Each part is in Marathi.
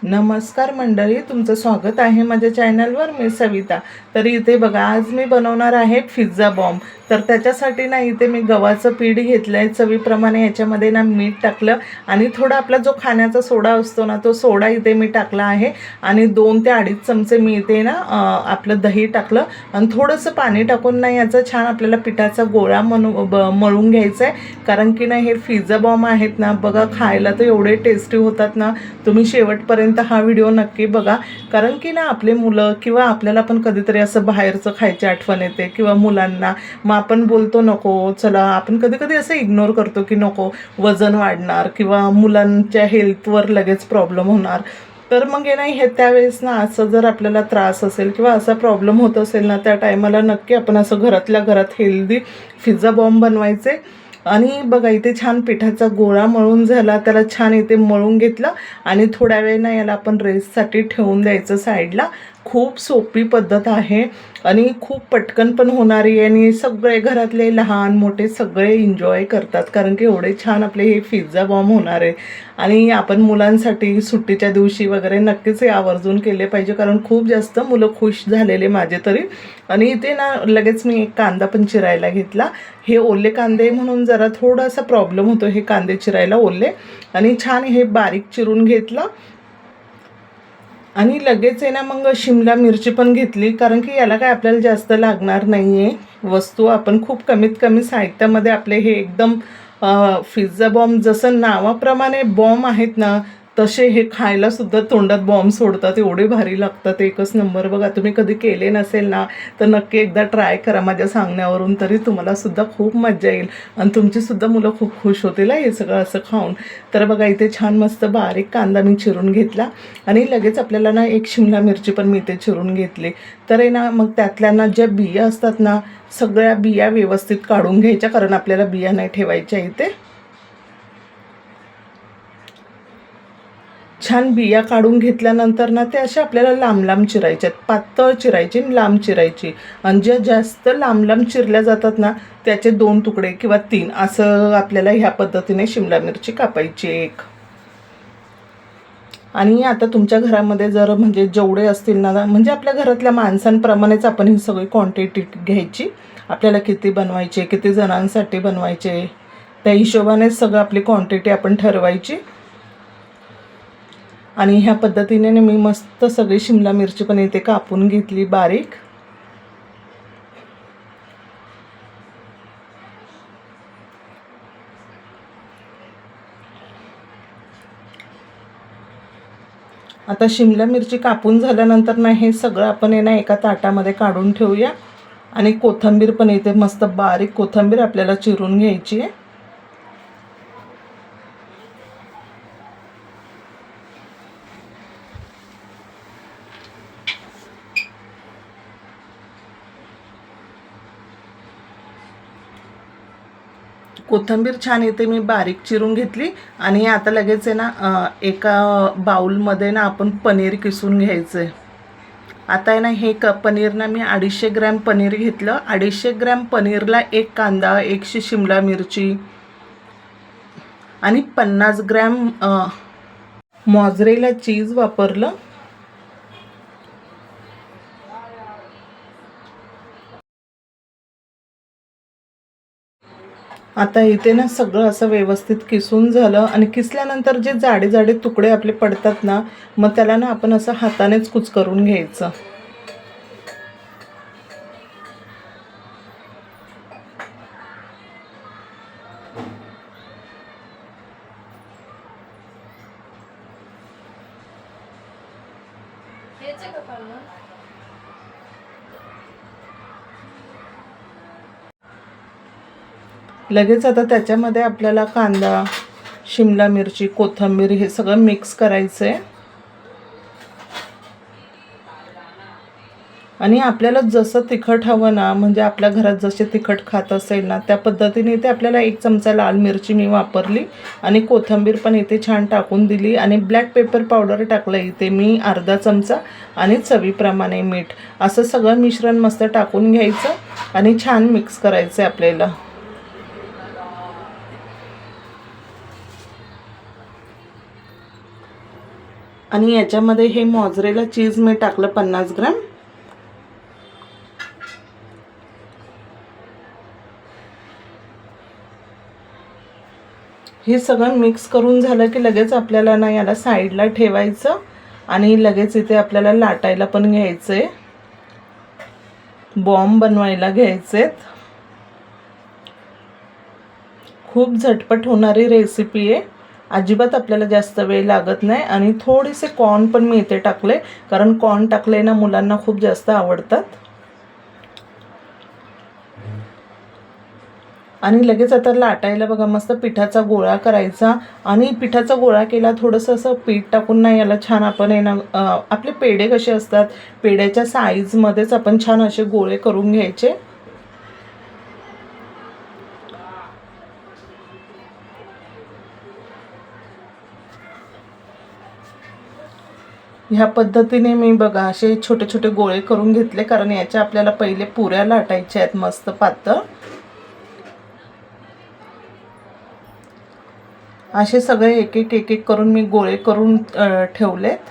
नमस्कार मंडळी, तुमचं स्वागत आहे माझ्या चॅनलवर. मी सविता. तर इथे बघा, आज मी बनवणार आहे पिझ्झा बॉम्ब. तर त्याच्यासाठी ना इथे मी गव्हाचं पीठ घेतलं आहे चवीप्रमाणे. याच्यामध्ये ना मीठ टाकलं आणि थोडा आपला जो खाण्याचा सोडा असतो ना, तो सोडा इथे मी टाकला आहे. आणि 2 ते 2.5 चमचे मी इथे ना आपलं दही टाकलं आणि थोडंसं पाणी टाकून ना याचा छान आपल्याला पिठाचा गोळा मळून घ्यायचा आहे. कारण की ना हे पिझ्झा बॉम्ब आहेत ना बघा, खायला तर एवढे टेस्टी होतात ना. तुम्ही शेवटपर्यंत हा व्हिडिओ नक्की बघा. कारण की ना आपले मुलं किंवा आपल्याला पण कधीतरी असं बाहेरचं खायची आठवण येते किंवा मुलांना, मग आपण बोलतो नको चला, आपण कधी कधी असं इग्नोर करतो की नको, वजन वाढणार किंवा मुलांच्या हेल्थवर लगेच प्रॉब्लेम होणार. तर मग हे नाही, हे त्यावेळेस ना असं जर आपल्याला त्रास असेल किंवा असा प्रॉब्लेम होत असेल ना, त्या टायमाला नक्की आपण असं घरातल्या घरात हेल्दी पिझ्झा बॉम्ब बनवायचे. आणि बघा इथे छान पिठाचा गोळा मळून झाला, त्याला छान इथे मळून घेतलं आणि थोड्या वेळ ना याला आपण रेस्टसाठी ठेवून द्यायचं साईडला. खूप सोपी पद्धत आहे आणि खूप पटकन पण होणारी आहे आणि सगळे घरातले लहान मोठे सगळे एन्जॉय करतात. कारण की एवढे छान आपले हे पिझ्झा बॉम्ब होणार आहे. आणि आपण मुलांसाठी सुट्टीच्या दिवशी वगैरे नक्कीच हे आवर्जून केले पाहिजे, कारण खूप जास्त मुलं खुश झालेले माझे तरी. आणि इथे ना लगेच मी एक कांदा पण चिरायला घेतला. हे ओले कांदे म्हणून जरा थोडासा प्रॉब्लेम होतो हे कांदे चिरायला ओले. आणि छान हे बारीक चिरून घेतलं. आणि लगेच आहे ना मग शिमला मिरची पण घेतली, कारण की याला काय आपल्याला जास्त लागणार नाही आहे वस्तू. आपण खूप कमीत कमी साहित्यामध्ये आपले हे एकदम पिझ्झा बॉम्ब जसं नावाप्रमाणे बॉम्ब आहेत ना, तसे हे खायला सुद्धा तोंडात बॉम्ब सोडतात. एवढे भारी लागतात, एकच नंबर. बघा, तुम्ही कधी केले नसेल ना तर नक्की एकदा ट्राय करा माझ्या सांगण्यावरून, तरी तुम्हाला सुद्धा खूप मजा येईल आणि तुमची सुद्धा मुलं खूप खुश होतील हे सगळं असं खाऊन. तर बघा इथे छान मस्त बारीक कांदा मी चिरून घेतला आणि लगेच आपल्याला ना एक शिमला मिरची पण मी इथे चिरून घेतली. तर आहे ना मग त्यातल्या ना ज्या बिया असतात ना, सगळ्या बिया व्यवस्थित काढून घ्यायच्या, कारण आपल्याला बिया नाही ठेवायच्या इथे. छान बिया काढून घेतल्यानंतर ना ते अशा आपल्याला लांब लांब चिरायच्यात, पातळ चिरायची आणि लांब चिरायची. आणि ज्या जास्त लांब लांब चिरल्या जातात ना, त्याचे 2 तुकडे किंवा 3 असं आपल्याला ह्या पद्धतीने शिमला मिरची कापायची एक. आणि आता तुमच्या घरामध्ये जर म्हणजे जेवढे असतील ना, म्हणजे आपल्या घरातल्या माणसांप्रमाणेच आपण ही सगळी क्वांटिटी घ्यायची. आपल्याला किती बनवायचे, किती जणांसाठी बनवायचे, त्या हिशोबानेच सगळं आपली क्वांटिटी आपण ठरवायची. आणि ह्या पद्धतीने मी मस्त सगळी शिमला मिरची पण इथे कापून घेतली बारीक. आता शिमला मिरची कापून झाल्यानंतर ना हे सगळं आपण ना एका ताटामध्ये काढून ठेवूया. आणि कोथिंबीर पण इथे मस्त बारीक कोथिंबीर आपल्याला चिरून घ्यायची आहे. कोथिंबीर छान इथे मी बारीक चिरून घेतली. आणि आता लगेच आहे ना एका बाउलमध्ये ना आपण पनीर किसून घ्यायचं आहे. आता आहे ना हे पनीर ना मी 250 ग्रॅम पनीर घेतलं. 250 ग्रॅम पनीरला 1 कांदा, 1 शिमला मिरची आणि 50 ग्रॅम मॉझरेला चीज वापरलं. आता इथे ना सगळं असं व्यवस्थित किसून झालं. आणि किसल्यानंतर जे जाडे जाडे तुकडे आपले पडतात ना, मग त्याला ना आपण असं हातानेच कुस्करून घ्यायचं. लगेच आता त्याच्यामध्ये आपल्याला कांदा, शिमला मिरची, कोथिंबीर हे सगळं मिक्स करायचं आहे. आणि आपल्याला जसं तिखट हवं ना, म्हणजे आपल्या घरात जसे तिखट खात असेल ना, त्या पद्धतीने इथे आपल्याला 1 चमचा लाल मिरची मी वापरली. आणि कोथिंबीर पण इथे छान टाकून दिली. आणि ब्लॅक पेपर पावडर टाकलं इथे मी अर्धा चमचा. आणि चवीप्रमाणे मीठ. असं सगळं मिश्रण मस्त टाकून घ्यायचं आणि छान मिक्स करायचं आहे आपल्याला. आणि याच्यामध्ये हे मोझरेला चीज मी टाकलं 50 ग्रॅम. हे सगळं मिक्स करून झालं की लगेच आपल्याला ना याला साईडला ठेवायचं आणि लगेच इथे आपल्याला लाटायला पण घ्यायचंय, बॉम्ब बनवायला घ्यायचेत. खूप झटपट होणारी रेसिपी आहे, अजिबात आपल्याला जास्त वेळ लागत नाही. आणि थोडेसे कॉर्न पण मी इथे टाकले, कारण कॉर्न टाकले ना मुलांना खूप जास्त आवडतात. आणि लगेच आता लाटायला बघा, मस्त पिठाचा गोळा करायचा. आणि पिठाचा गोळा केला, थोडंसं असं पीठ टाकून ना याला छान आपण आहे ना, आपले पेढे कसे असतात पेढ्याच्या साईजमध्येच आपण छान असे गोळे करून घ्यायचे. ह्या पद्धतीने मी बघा असे छोटे छोटे गोळे करून घेतले, कारण याच्या आपल्याला पहिले पुऱ्या लाटायच्या आहेत मस्त पातळ. असे सगळे एक एक एक एक करून मी गोळे करून ठेवलेत.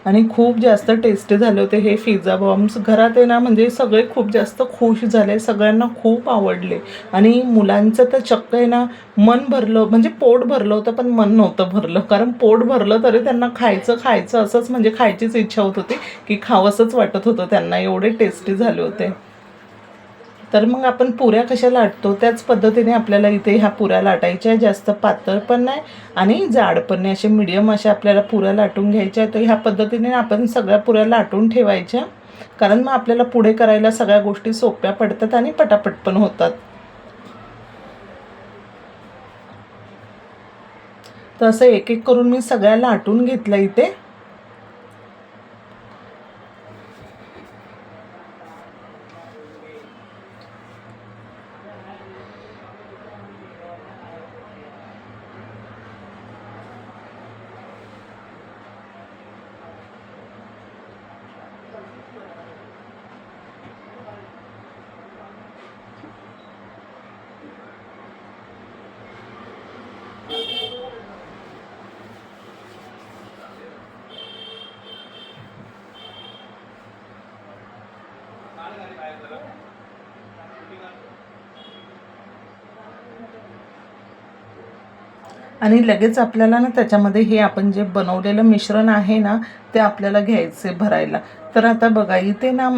आणि खूप जास्त टेस्टी झाले होते हे पिझ्झा बॉम्ब्स. घरात आहे ना, म्हणजे सगळे खूप जास्त खुश झाले, सगळ्यांना खूप आवडले. आणि मुलांचं तर चक्क आहे ना, मन भरलं, म्हणजे पोट भरलं होतं पण मन नव्हतं भरलं. कारण पोट भरलं तरी त्यांना खायचं खायचं असंच, म्हणजे खायचीच इच्छा होत होती, की खावंसंच वाटत होतं त्यांना, एवढे टेस्टी झाले होते. तर मग आपण पुऱ्या कशा लाटतो त्याच पद्धतीने आपल्याला इथे ह्या पुऱ्या लाटायच्या. जास्त पातळ पण नाही आणि जाड पण नाही, असे मीडियम अशा आपल्याला पुऱ्या लाटून घ्यायच्या. तर ह्या पद्धतीने आपण सगळ्या पुऱ्या लाटून ठेवायच्या, कारण मग आपल्याला पुढे करायला सगळ्या गोष्टी सोप्या पडतात आणि पटापट पण होतात. तर असं एक एक करून मी सगळ्या लाटून घेतलं इथे. आणि लगेच आपल्याला ना त्याच्यामध्ये हे आपण जे बनवलेलं मिश्रण आहे ना, ते आपल्याला घ्यायचे भरायला. तर आता बघा इथे ना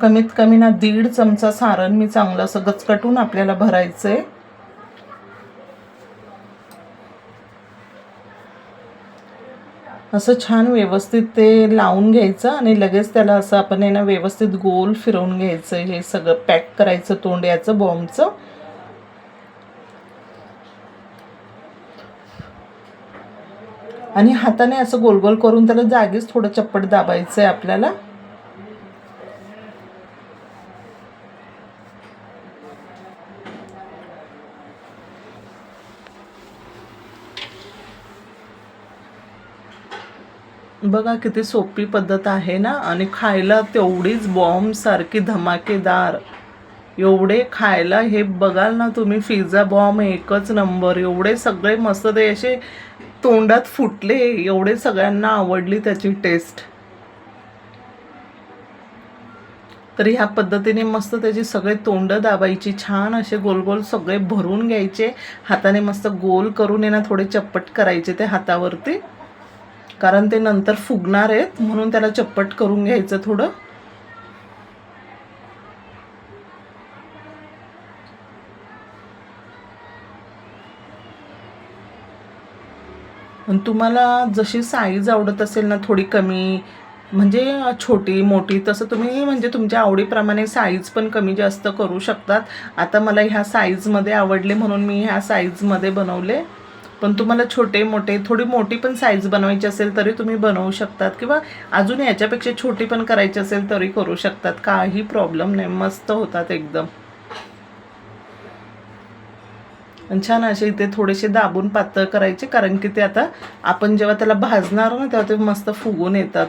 कमीत कमी ना 1.5 चमचा सारण मी चांगलं असं गचकटून आपल्याला भरायचंय. असं छान व्यवस्थित ते लावून घ्यायचं आणि लगेच त्याला असं आपण आहे ना व्यवस्थित गोल फिरवून घ्यायचं. हे सगळं पॅक करायचं तोंड याचं बॉम्बचं. आणि हाताने असं गोल गोल करून त्याला जागीच थोडं चप्पट दाबायचं आहे आपल्याला. बघा किती सोपी पद्धत आहे ना, आणि खायला तेवढीच बॉम्ब सारखी धमाकेदार. एवढे खायला हे बघाल ना तुम्ही, पिझ्झा बॉम्ब एकच नंबर. एवढे सगळे मस्त ते असे तोंडात फुटले, एवढे सगळ्यांना आवडली त्याची टेस्ट. तर ह्या पद्धतीने मस्त त्याची सगळे तोंड दाबायची, छान असे गोल गोल सगळे भरून घ्यायचे. हाताने मस्त गोल करून ना थोडे चप्पट करायचे ते हातावरती, कारण ते नंतर फुगणार आहेत म्हणून त्याला चप्पट करून घ्यायचं थोडं. आणि तुम्हाला जशी साईज आवडत असेल ना, थोडी कमी म्हणजे छोटी मोठी, तसं तुम्ही म्हणजे तुमच्या आवडीप्रमाणे साईज पण कमी जास्त करू शकतात. आता मला ह्या साईजमध्ये आवडले म्हणून मी ह्या साईजमध्ये बनवले. पण तुम्हाला छोटे मोठे थोडी मोठी पण साईज बनवायची असेल तरी तुम्ही बनवू शकतात, किंवा अजून याच्यापेक्षा छोटी पण करायची असेल तरी करू शकतात, काही प्रॉब्लेम नाही. मस्त होतात एकदम. आणि छान असे इथे थोडेसे दाबून पातळ करायचे, कारण की ते आता आपण जेव्हा त्याला भाजणार ना तेव्हा ते मस्त फुगून येतात.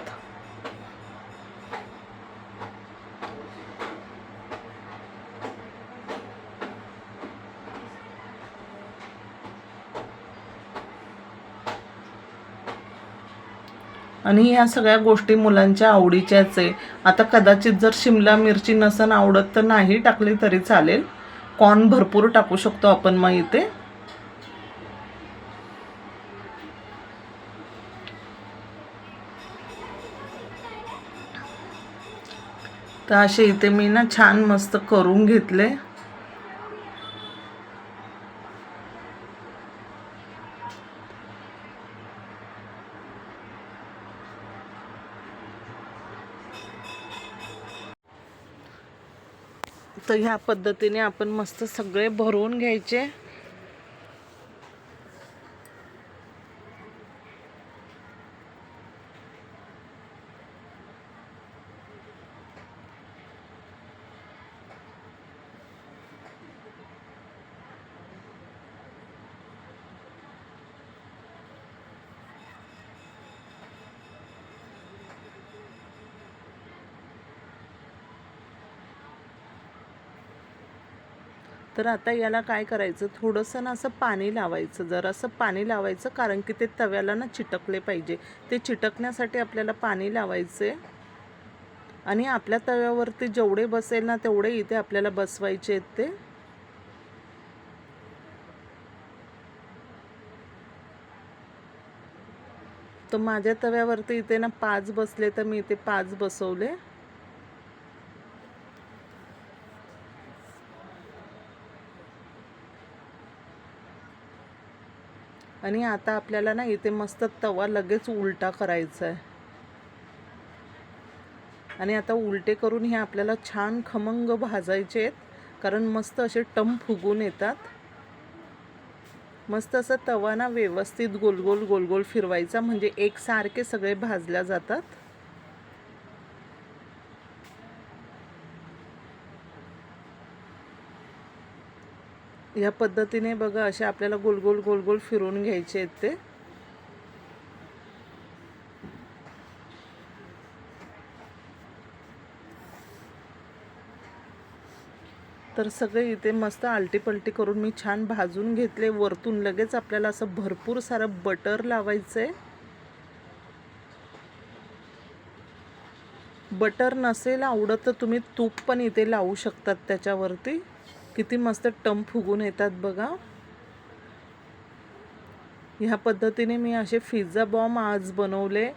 आणि ह्या सगळ्या गोष्टी मुलांच्या आवडीच्याच आहे. आता कदाचित जर शिमला मिरची नसन आवडत तर नाही टाकली तरी चालेल. कॉर्न भरपूर टाकू शकतो आपण मग इथे. तर असे इथे मी ना छान मस्त करून घेतले. तर ह्या पद्धतीने आपण मस्त सगळे भरवून घ्यायचे. तर आता याला काय करायचं, थोडंसं ना असं पाणी लावायचं, जरासं पाणी लावायचं, कारण की ते तव्याला ना चिटकले पाहिजे. ते चिटकण्यासाठी आपल्याला पाणी लावायचे. आणि आपल्या तव्यावरती जेवढे बसेल ना तेवढे इथे आपल्याला बसवायचे आहेत ते. तर माझ्या तव्यावरती इथे ना 5 बसले, तर मी इथे 5 बसवले. आणि आता आपल्याला ना इथे मस्त तवा लगेच उलटा करायचा आहे. आणि आता उलटे करून हे आपल्याला छान खमंग भाजायचे आहेत, कारण मस्त असे टम फुगून येतात. मस्त असं तवा ना व्यवस्थित गोल गोल फिरवायचा, म्हणजे एकसारखे सगळे भाजल्या जातात. या पद्धतीने बघा असे आपल्याला गोल गोल फिरवून घ्यायचे आहेत ते. तर सगळे इथे मस्त आलटी पलटी करून मी छान भाजून घेतले. वरतून लगेच आपल्याला असं भरपूर सारं बटर लावायचं आहे. बटर नसेल आवडत तर तुम्ही तूप पण इथे लावू शकतात त्याच्यावरती. किती मस्त टम फुगून येतात बघा. ह्या पद्धतीने मी असे पिझ्झा बॉम्ब आज बनवले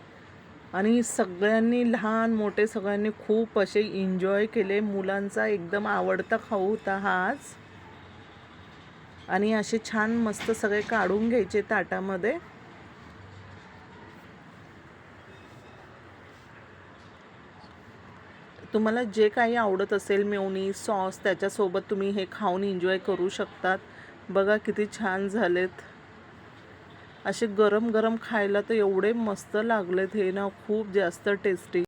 आणि सगळ्यांनी, लहान मोठे सगळ्यांनी खूप असे एन्जॉय केले. मुलांचा एकदम आवडता खाऊ होता हा आज. आणि असे छान मस्त सगळे काढून घ्यायचे ताटामध्ये. तुम्हाला जे काही आवडत असेल, मेयोनीज, सॉस, त्याच्यासोबत तुम्ही हे खाऊन एन्जॉय करू शकतात. बघा किती छान झालेत. असे गरम गरम खायला तर एवढे मस्त लागलेत हे ना, खूप जास्त टेस्टी.